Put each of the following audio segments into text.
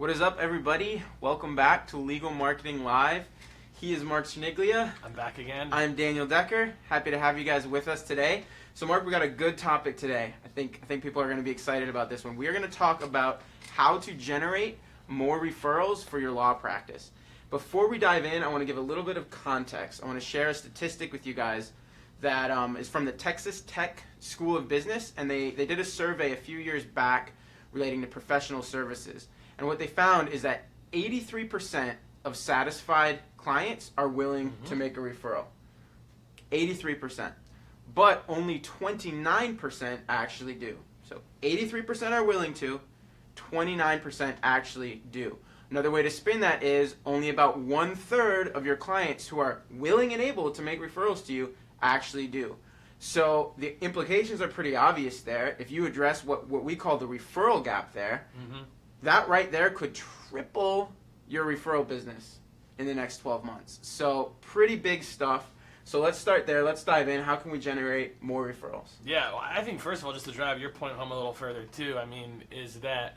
What is up, everybody? Welcome back to Legal Marketing Live. He is Mark Sniglia. I'm back again. I'm Daniel Decker. Happy to have you guys with us today. So, Mark, we got a good topic today. I think people are going to be excited about this one. We are going to talk about how to generate more referrals for your law practice. Before we dive in, I want to give a little bit of context. I want to share a statistic with you guys that is from the Texas Tech School of Business, and they did a survey a few years back relating to professional services. And what they found is that 83% of satisfied clients are willing to make a referral. 83%. But only 29% actually do. So 83% are willing to, 29% actually do. Another way to spin that is only about 1/3 of your clients who are willing and able to make referrals to you actually do. So the implications are pretty obvious there. If you address what we call the referral gap there, that right there could triple your referral business in the next 12 months. So pretty big stuff. So let's start there. Let's dive in. How can we generate more referrals? Yeah, well, I think first of all, just to drive your point home a little further too, is that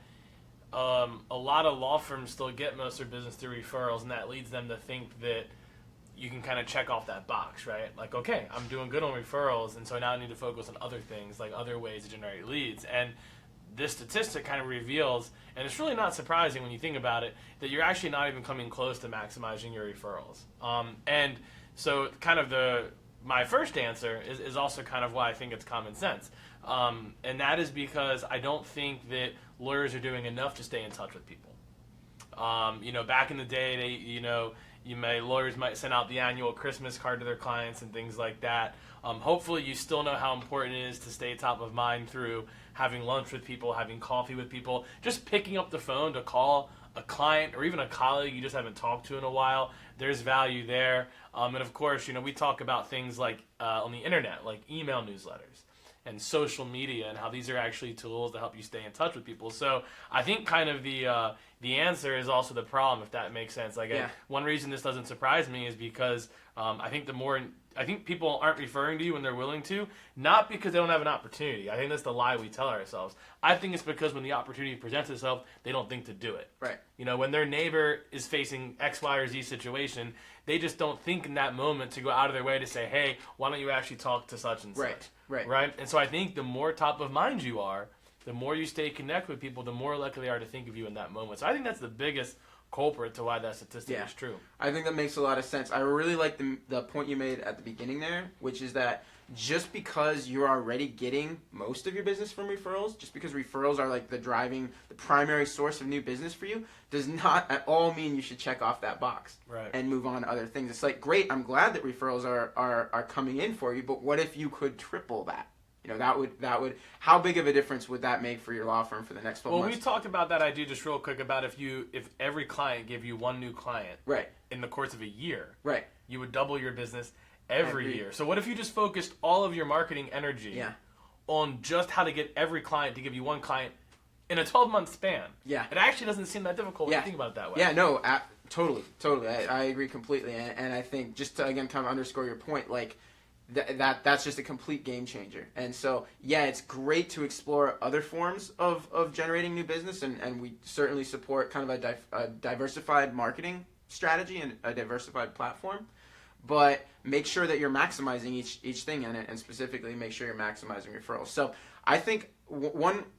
a lot of law firms still get most of their business through referrals, and that leads them to think that you can kind of check off that box, right? Like, okay, I'm doing good on referrals, and so now I need to focus on other things, like other ways to generate leads. And this statistic kind of reveals, and it's really not surprising when you think about it, that you're actually not even coming close to maximizing your referrals. And so kind of my first answer is also kind of why I think it's common sense. And that is because I don't think that lawyers are doing enough to stay in touch with people. Back in the day, lawyers might send out the annual Christmas card to their clients and things like that. Hopefully you still know how important it is to stay top of mind through having lunch with people, having coffee with people, just picking up the phone to call a client or even a colleague you just haven't talked to in a while. There's value there. And of course, we talk about things like on the internet, like email newsletters and social media, and how these are actually tools to help you stay in touch with people. So I think kind of the answer is also the problem, if that makes sense. One reason this doesn't surprise me is because I think people aren't referring to you when they're willing to, not because they don't have an opportunity. I think that's the lie we tell ourselves. I think it's because when the opportunity presents itself, they don't think to do it. Right. When their neighbor is facing X, Y, or Z situation, they just don't think in that moment to go out of their way to say, hey, why don't you actually talk to such and such? Right. And so I think the more top of mind you are, the more you stay connected with people, the more likely they are to think of you in that moment. So I think that's the biggest culprit to why that statistic is true. I think that makes a lot of sense. I really like the point you made at the beginning there, which is that just because you're already getting most of your business from referrals, just because referrals are like the primary source of new business for you, does not at all mean you should check off that box and move on to other things. It's like, great, I'm glad that referrals are coming in for you, but what if you could triple that? That would. How big of a difference would that make for your law firm for the next 12 months? Well, we talked about that idea just real quick about if every client gave you one new client in the course of a year, you would double your business every year. So what if you just focused all of your marketing energy on just how to get every client to give you one client in a 12-month span? Yeah. It actually doesn't seem that difficult when you think about it that way. Yeah, no, totally. I agree completely. And I think just to, again, kind of underscore your point, like, that's just a complete game changer. And so, it's great to explore other forms of generating new business, and we certainly support kind of a diversified marketing strategy and a diversified platform. But make sure that you're maximizing each thing in it, and specifically make sure you're maximizing referrals. So I think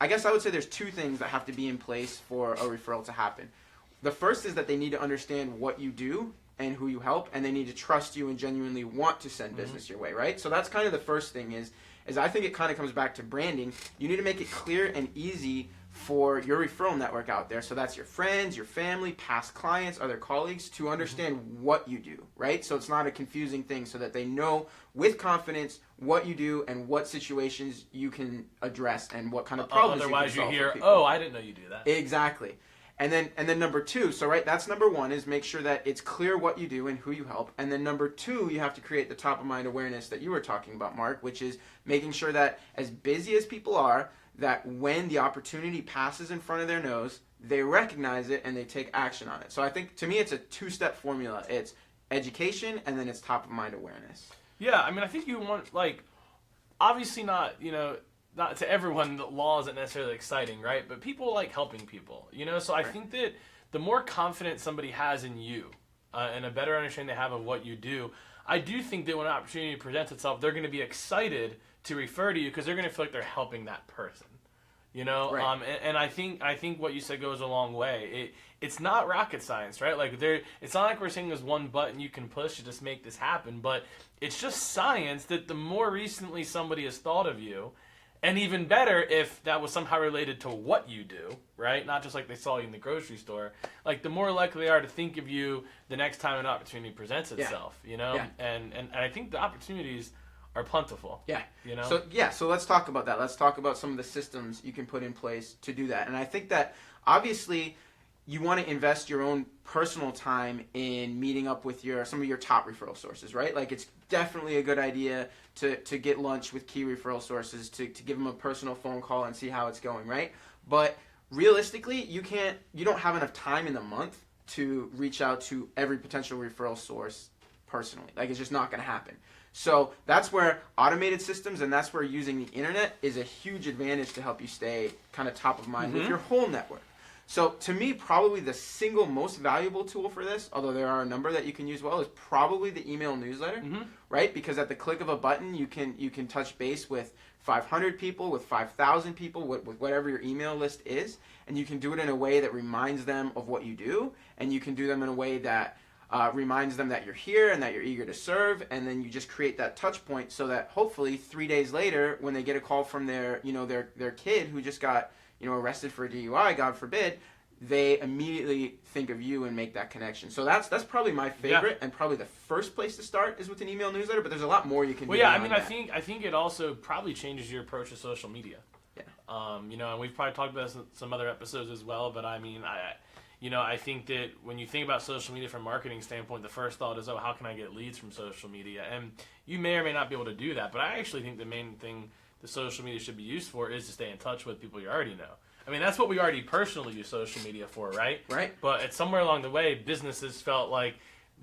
I guess I would say there's two things that have to be in place for a referral to happen. The first is that they need to understand what you do and who you help, and they need to trust you and genuinely want to send business your way, right? So that's kind of the first thing is I think it kind of comes back to branding. You need to make it clear and easy for your referral network out there. So that's your friends, your family, past clients, other colleagues, to understand what you do, right? So it's not a confusing thing, so that they know with confidence what you do and what situations you can address and what kind of problems otherwise you can solve hear, for people. oh, I didn't know you do that. Exactly. And then number two, so that's number one, is make sure that it's clear what you do and who you help. And then number two, you have to create the top of mind awareness that you were talking about, Mark, which is making sure that as busy as people are, that when the opportunity passes in front of their nose, they recognize it and they take action on it. So I think, to me, it's a two-step formula. It's education, and then it's top of mind awareness. Yeah, I think you want, obviously not to everyone, the law isn't necessarily exciting, right? But people like helping people, So I think that the more confidence somebody has in you and a better understanding they have of what you do, I do think that when an opportunity presents itself, they're going to be excited to refer to you because they're going to feel like they're helping that person. You know, Right. and I think what you said goes a long way. It's not rocket science, right? Like it's not like we're saying there's one button you can push to just make this happen, but it's just science that the more recently somebody has thought of you, and even better if that was somehow related to what you do, right? Not just like they saw you in the grocery store. Like the more likely they are to think of you the next time an opportunity presents itself, you know? Yeah. And I think the opportunities are plentiful. Yeah. You know? So let's talk about that. Let's talk about some of the systems you can put in place to do that. And I think that obviously you want to invest your own personal time in meeting up with some of your top referral sources, right? Like it's definitely a good idea to get lunch with key referral sources, to give them a personal phone call and see how it's going, right? But realistically, you don't have enough time in the month to reach out to every potential referral source personally. Like it's just not going to happen. So that's where automated systems and that's where using the internet is a huge advantage to help you stay kind of top of mind with your whole network. So to me, probably the single most valuable tool for this, although there are a number that you can use well, is probably the email newsletter, right? Because at the click of a button, you can touch base with 500 people, with 5,000 people, with whatever your email list is, and you can do it in a way that reminds them of what you do, and you can do them in a way that reminds them that you're here and that you're eager to serve, and then you just create that touch point so that hopefully 3 days later, when they get a call from their kid who just got arrested for a DUI, God forbid, they immediately think of you and make that connection. So that's probably my favorite and probably the first place to start is with an email newsletter. But there's a lot more you can do. Well, yeah, I mean, I think it also probably changes your approach to social media. Yeah. And we've probably talked about this in some other episodes as well. But I mean, I think that when you think about social media from a marketing standpoint, the first thought is, oh, how can I get leads from social media? And you may or may not be able to do that. But I actually think the main thing the social media should be used for is to stay in touch with people you already know. I mean, that's what we already personally use social media for, right? Right. But at somewhere along the way, businesses felt like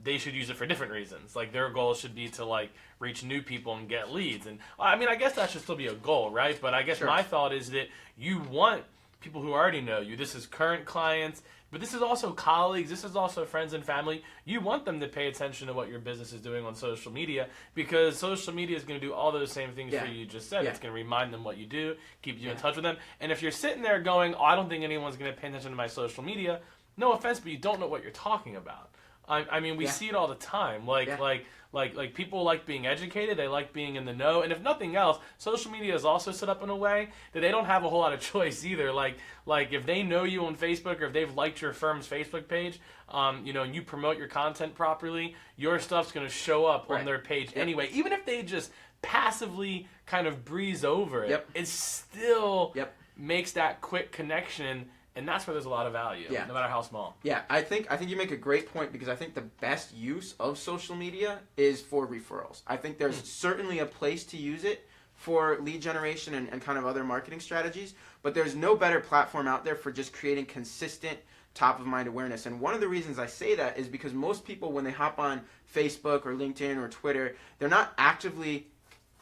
they should use it for different reasons. Like their goal should be to like reach new people and get leads. And I mean, I guess that should still be a goal, right? But I guess my thought is that you want people who already know you. This is current clients, but this is also colleagues. This is also friends and family. You want them to pay attention to what your business is doing on social media because social media is going to do all those same things for you just said. It's going to remind them what you do, keep you in touch with them. And if you're sitting there going, oh, I don't think anyone's going to pay attention to my social media, no offense, but you don't know what you're talking about. I mean, we see it all the time. Like people like being educated. They like being in the know. And if nothing else, social media is also set up in a way that they don't have a whole lot of choice either. Like if they know you on Facebook or if they've liked your firm's Facebook page, and you promote your content properly, your stuff's going to show up on their page anyway. Even if they just passively kind of breeze over it, it still makes that quick connection. And that's where there's a lot of value, no matter how small. Yeah, I think you make a great point because I think the best use of social media is for referrals. I think there's certainly a place to use it for lead generation and kind of other marketing strategies, but there's no better platform out there for just creating consistent top-of-mind awareness. And one of the reasons I say that is because most people, when they hop on Facebook or LinkedIn or Twitter, they're not actively...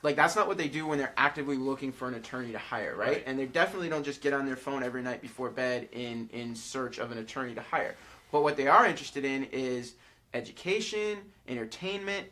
Like, that's not what they do when they're actively looking for an attorney to hire, right? And they definitely don't just get on their phone every night before bed in search of an attorney to hire. But what they are interested in is education, entertainment,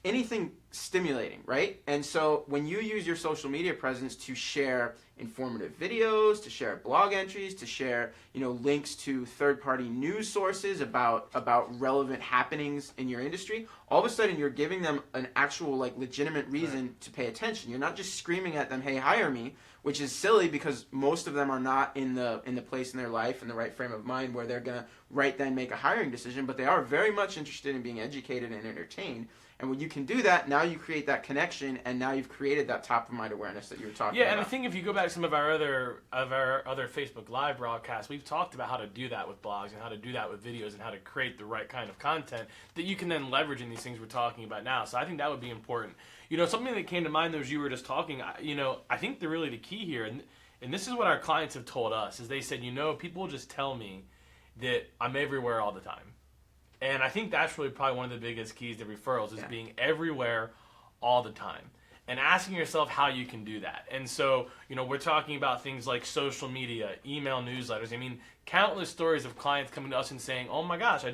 anything stimulating, right? And so when you use your social media presence to share informative videos, to share blog entries, to share, links to third-party news sources about relevant happenings in your industry, all of a sudden you're giving them an actual legitimate reason to pay attention. You're not just screaming at them, "Hey, hire me," which is silly because most of them are not in the place in their life, in the right frame of mind where they're going to right then make a hiring decision, but they are very much interested in being educated and entertained. And when you can do that, now you create that connection, and now you've created that top-of-mind awareness that you were talking about. Yeah, and I think if you go back to some of our other Facebook Live broadcasts, we've talked about how to do that with blogs and how to do that with videos and how to create the right kind of content that you can then leverage in these things we're talking about now. So I think that would be important. Something that came to mind as you were just talking, I think really the key here, and this is what our clients have told us, is they said, people just tell me that I'm everywhere all the time. And I think that's really probably one of the biggest keys to referrals is being everywhere all the time. and asking yourself how you can do that. And so, we're talking about things like social media, email newsletters. I mean, countless stories of clients coming to us and saying, oh my gosh,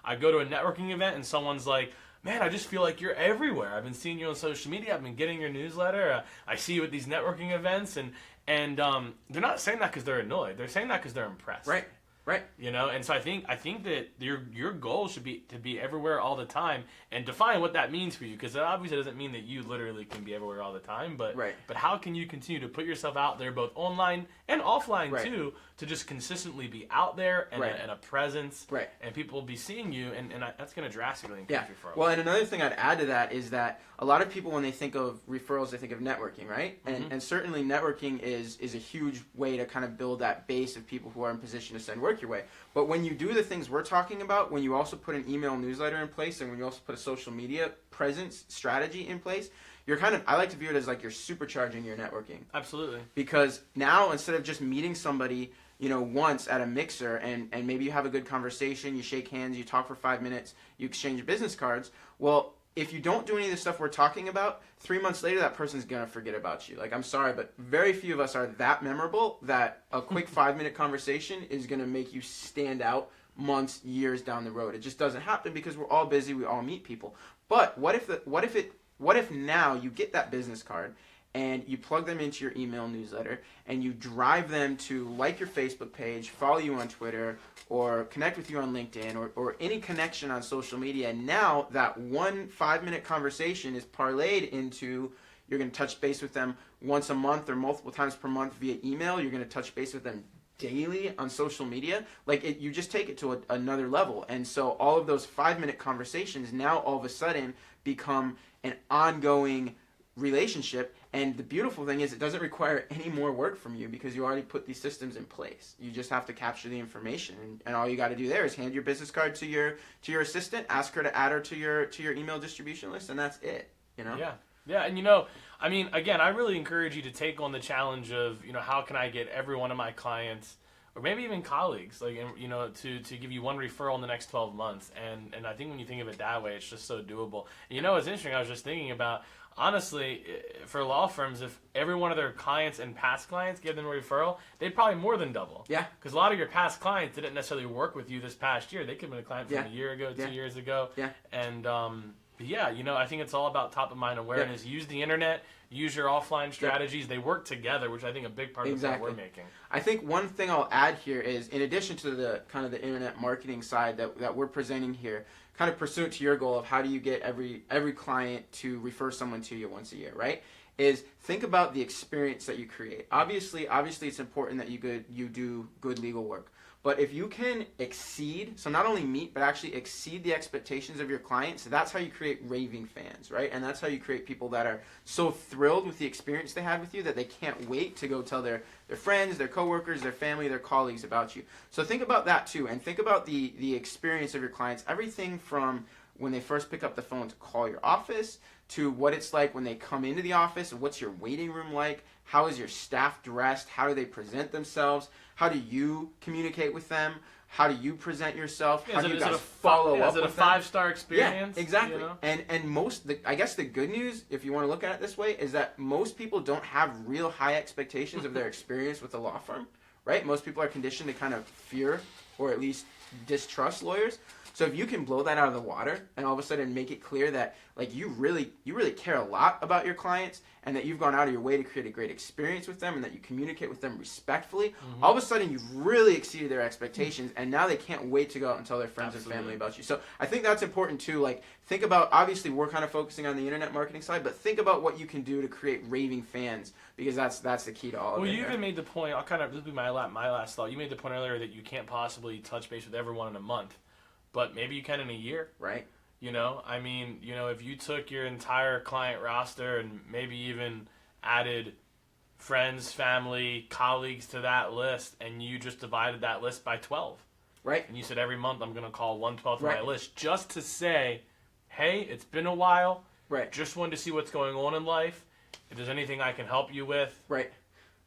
I go to a networking event and someone's like, man, I just feel like you're everywhere. I've been seeing you on social media. I've been getting your newsletter. I see you at these networking events. And they're not saying that because they're annoyed. They're saying that because they're impressed. Right. Right. And so I think that your goal should be to be everywhere all the time, and define what that means for you, because it obviously doesn't mean that you literally can be everywhere all the time, but how can you continue to put yourself out there both online and offline too, to just consistently be out there and, and a presence, and people will be seeing you, and that's going to drastically increase referrals. Well, and another thing I'd add to that is that a lot of people, when they think of referrals, they think of networking, right? And certainly networking is a huge way to kind of build that base of people who are in position to send work your way. But when you do the things we're talking about, when you also put an email newsletter in place, and when you also put a social media presence strategy in place, you're I like to view it as like you're supercharging your networking. Absolutely. Because now, instead of just meeting somebody, once at a mixer, and maybe you have a good conversation, you shake hands, you talk for 5 minutes, you exchange business cards, well, if you don't do any of the stuff we're talking about, 3 months later, that person's going to forget about you. Like, I'm sorry, but very few of us are that memorable that a quick 5-minute conversation is going to make you stand out months, years down the road. It just doesn't happen because we're all busy. We all meet people. But what if now you get that business card and you plug them into your email newsletter and you drive them to like your Facebook page, follow you on Twitter, or connect with you on LinkedIn, or any connection on social media, and now that 1 5-minute conversation is parlayed into, you're going to touch base with them once a month or multiple times per month via email, you're going to touch base with them daily on social media, you just take it to another level. And so all of those 5-minute conversations now all of a sudden become an ongoing relationship. And the beautiful thing is it doesn't require any more work from you because you already put these systems in place. You just have to capture the information, and all you got to do there is hand your business card to your assistant, ask her to add her to your email distribution list, and that's it. Yeah, and I mean, again, I really encourage you to take on the challenge of, how can I get every one of my clients, or maybe even colleagues, to give you one referral in the next 12 months. And I think when you think of it that way, it's just so doable. And it's interesting, I was just thinking about, honestly, for law firms, if every one of their clients and past clients gave them a referral, they'd probably more than double. Yeah. Because a lot of your past clients didn't necessarily work with you this past year. They could have been a client from a year ago, 2 years ago. Yeah. And, I think it's all about top of mind awareness. Use the internet, use your offline strategies. They work together, which I think a big part of what we're making. I think one thing I'll add here is, in addition to the kind of the internet marketing side that we're presenting here, kind of pursuant to your goal of how do you get every client to refer someone to you once a year, right? Is think about the experience that you create. Obviously it's important that you do good legal work. But if you can exceed, so not only meet, but actually exceed the expectations of your clients, that's how you create raving fans, right? And that's how you create people that are so thrilled with the experience they had with you that they can't wait to go tell their friends, their coworkers, their family, their colleagues about you. So think about that too, and think about the experience of your clients, everything from when they first pick up the phone to call your office, to what it's like when they come into the office, what's your waiting room like, how is your staff dressed, how do they present themselves, how do you communicate with them, how do you present yourself, how do you guys follow up with them? Is it a 5-star experience? Yeah, exactly. And I guess the good news, if you want to look at it this way, is that most people don't have real high expectations of their experience with a law firm, right? Most people are conditioned to kind of fear or at least distrust lawyers. So if you can blow that out of the water and all of a sudden make it clear that you really care a lot about your clients and that you've gone out of your way to create a great experience with them and that you communicate with them respectfully, all of a sudden you've really exceeded their expectations, and now they can't wait to go out and tell their friends and family about you. So I think that's important too. Think about, obviously we're kind of focusing on the internet marketing side, but think about what you can do to create raving fans, because that's the key to all of it. Well, you even made the point, this will be my last thought. You made the point earlier that you can't possibly touch base with everyone in a month. But maybe you can in a year. Right. If you took your entire client roster and maybe even added friends, family, colleagues to that list, and you just divided that list by 12. Right. And you said every month I'm going to call 1/12 of my list just to say, hey, it's been a while. Right. Just wanted to see what's going on in life. If there's anything I can help you with. Right.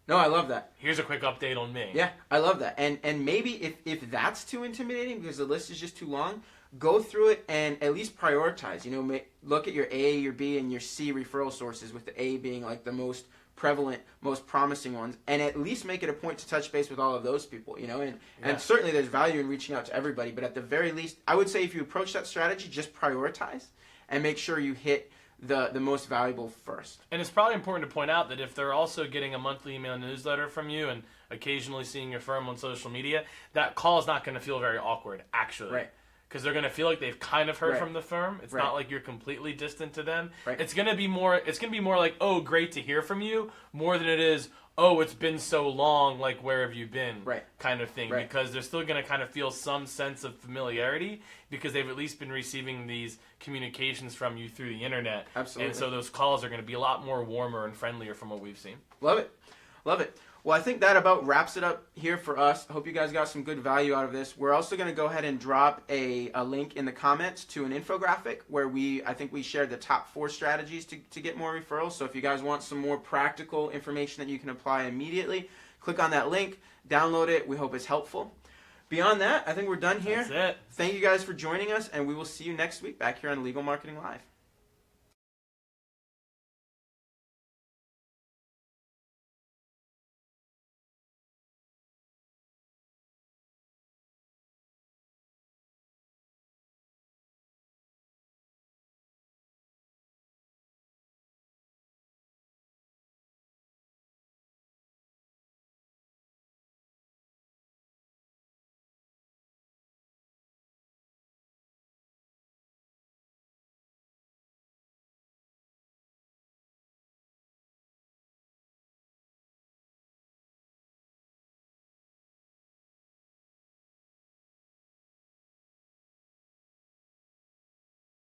No, I love that. Here's a quick update on me. Yeah, I love that. And maybe if that's too intimidating because the list is just too long, go through it and at least prioritize. You know, look at your A, your B, and your C referral sources, with the A being like the most prevalent, most promising ones, and at least make it a point to touch base with all of those people, you know, and certainly there's value in reaching out to everybody, but at the very least, I would say if you approach that strategy, just prioritize and make sure you hit the most valuable first. And it's probably important to point out that if they're also getting a monthly email newsletter from you and occasionally seeing your firm on social media, that call is not going to feel very awkward, actually. Right. Because they're going to feel like they've kind of heard Right. from the firm. It's Right. not like you're completely distant to them. Right. It's going to be more like, oh, great to hear from you, more than it is, oh, it's been so long, like, where have you been? Right. Kind of thing. Right. Because they're still going to kind of feel some sense of familiarity because they've at least been receiving these communications from you through the internet. Absolutely. And so those calls are going to be a lot more warmer and friendlier from what we've seen. Love it. Love it. Well, I think that about wraps it up here for us. I hope you guys got some good value out of this. We're also going to go ahead and drop a link in the comments to an infographic where I think we shared the top 4 strategies to get more referrals. So if you guys want some more practical information that you can apply immediately, click on that link, download it. We hope it's helpful. Beyond that, I think we're done here. That's it. Thank you guys for joining us, and we will see you next week back here on Legal Marketing Live.